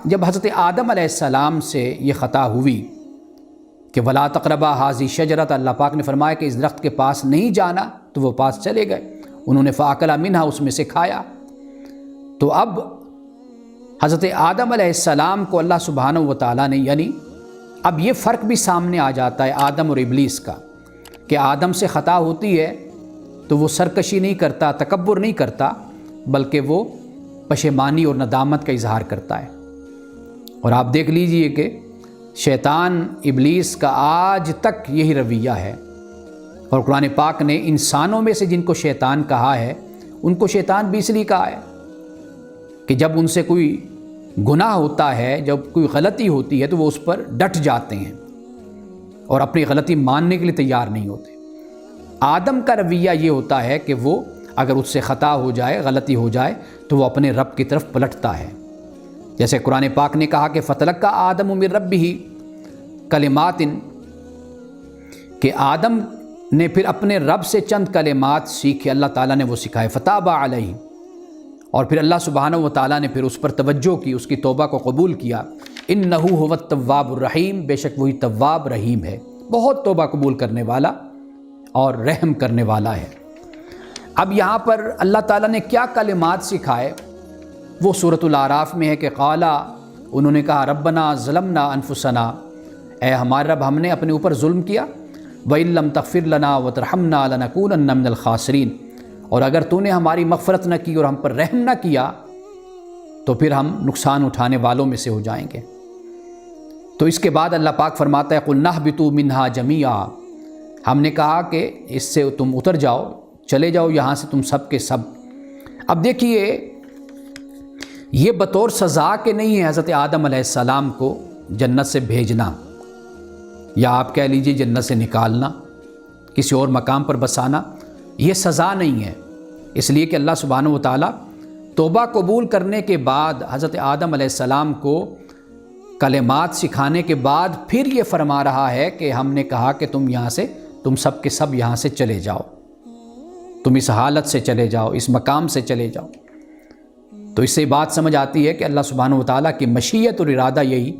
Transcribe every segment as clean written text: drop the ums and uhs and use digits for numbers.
جب حضرت آدم علیہ السلام سے یہ خطا ہوئی کہ ولا تقربا حاذی شجرۃ، اللہ پاک نے فرمایا کہ اس درخت کے پاس نہیں جانا، تو وہ پاس چلے گئے، انہوں نے فاکلا منہا، اس میں سے کھایا۔ تو اب حضرت آدم علیہ السلام کو اللہ سبحانہ و تعالیٰ نے، یعنی اب یہ فرق بھی سامنے آ جاتا ہے آدم اور ابلیس کا، کہ آدم سے خطا ہوتی ہے تو وہ سرکشی نہیں کرتا، تکبر نہیں کرتا، بلکہ وہ پشیمانی اور ندامت کا اظہار کرتا ہے۔ اور آپ دیکھ لیجئے کہ شیطان ابلیس کا آج تک یہی رویہ ہے، اور قرآن پاک نے انسانوں میں سے جن کو شیطان کہا ہے ان کو شیطان بھی اس لیے کہا ہے کہ جب ان سے کوئی گناہ ہوتا ہے، جب کوئی غلطی ہوتی ہے تو وہ اس پر ڈٹ جاتے ہیں اور اپنی غلطی ماننے کے لیے تیار نہیں ہوتے۔ آدم کا رویہ یہ ہوتا ہے کہ وہ اگر اس سے خطا ہو جائے، غلطی ہو جائے، تو وہ اپنے رب کی طرف پلٹتا ہے۔ جیسے قرآن پاک نے کہا کہ فَتَلَقَّىٰ آدَمُ مِن رَبِّهِ کلمات، کہ آدم نے پھر اپنے رب سے چند کلمات سیکھے، اللہ تعالیٰ نے وہ سکھائے، فَتَابَ عَلَيْهِ، اور پھر اللہ سبحانہ و تعالیٰ نے پھر اس پر توجہ کی، اس کی توبہ کو قبول کیا۔ إِنَّهُ هُوَ التَّوَّابُ الرَّحِيمُ، بے شک وہی تواب رحیم ہے، بہت توبہ قبول کرنے والا اور رحم کرنے والا ہے۔ اب یہاں پر اللہ تعالیٰ نے کیا کلمات سکھائے، وہ سورۃ الاعراف میں ہے کہ قالا، انہوں نے کہا ربنا ظلمنا انفسنا، اے ہمارے رب ہم نے اپنے اوپر ظلم کیا، وَإِن لَّمْ تَغْفِرْ لَنَا وَتَرْحَمْنَا لَنَكُونَنَّ مِنَ الْخَاسِرِينَ، اور اگر تو نے ہماری مغفرت نہ کی اور ہم پر رحم نہ کیا تو پھر ہم نقصان اٹھانے والوں میں سے ہو جائیں گے۔ تو اس کے بعد اللہ پاک فرماتا ہے قُلْ نَهْبِطُوا مِنْهَا جَمِيعًا، ہم نے کہا کہ اس سے تم اتر جاؤ، چلے جاؤ یہاں سے تم سب کے سب۔ اب دیکھیے یہ بطور سزا کے نہیں ہے حضرت آدم علیہ السلام کو جنت سے بھیجنا، یا آپ کہہ لیجئے جنت سے نکالنا، کسی اور مقام پر بسانا، یہ سزا نہیں ہے۔ اس لیے کہ اللہ سبحانہ و تعالیٰ توبہ قبول کرنے کے بعد حضرت آدم علیہ السلام کو کلمات سکھانے کے بعد پھر یہ فرما رہا ہے کہ ہم نے کہا کہ تم یہاں سے، تم سب کے سب یہاں سے چلے جاؤ، تم اس حالت سے چلے جاؤ، اس مقام سے چلے جاؤ۔ تو اس سے بات سمجھ آتی ہے کہ اللہ سبحانہ و تعالیٰ کی مشیت اور ارادہ یہی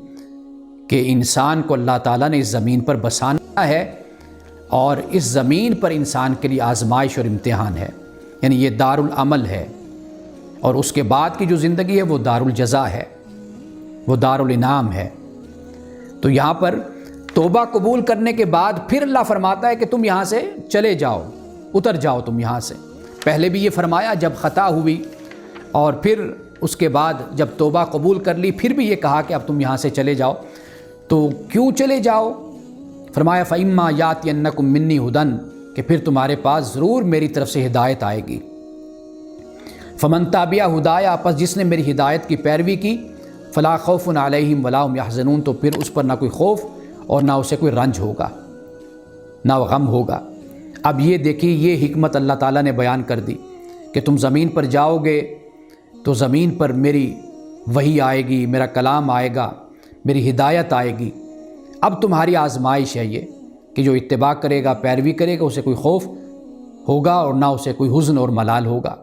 کہ انسان کو اللہ تعالیٰ نے اس زمین پر بسانا ہے، اور اس زمین پر انسان کے لیے آزمائش اور امتحان ہے، یعنی یہ دار العمل ہے، اور اس کے بعد کی جو زندگی ہے وہ دار الجزا ہے، وہ دار الانعام ہے۔ تو یہاں پر توبہ قبول کرنے کے بعد پھر اللہ فرماتا ہے کہ تم یہاں سے چلے جاؤ، اتر جاؤ تم یہاں سے۔ پہلے بھی یہ فرمایا جب خطا ہوئی، اور پھر اس کے بعد جب توبہ قبول کر لی پھر بھی یہ کہا کہ اب تم یہاں سے چلے جاؤ۔ تو کیوں چلے جاؤ؟ فرمایا فَإِمَّا يَأْتِيَنَّكُم مِّنِّي هُدًى، کہ پھر تمہارے پاس ضرور میری طرف سے ہدایت آئے گی۔ فَمَن تَبِعَ هُدَايَ، پس جس نے میری ہدایت کی پیروی کی، فَلَا خَوْفٌ عَلَيْهِمْ وَلَا هُمْ يَحْزَنُونَ، تو پھر اس پر نہ کوئی خوف اور نہ اسے کوئی رنج ہوگا، نہ غم ہوگا۔ اب یہ دیکھیے یہ حکمت اللہ تعالیٰ نے بیان کر دی کہ تم زمین پر جاؤ گے تو زمین پر میری وحی آئے گی، میرا کلام آئے گا، میری ہدایت آئے گی۔ اب تمہاری آزمائش ہے یہ کہ جو اتباع کرے گا، پیروی کرے گا، اسے کوئی خوف ہوگا اور نہ اسے کوئی حزن اور ملال ہوگا۔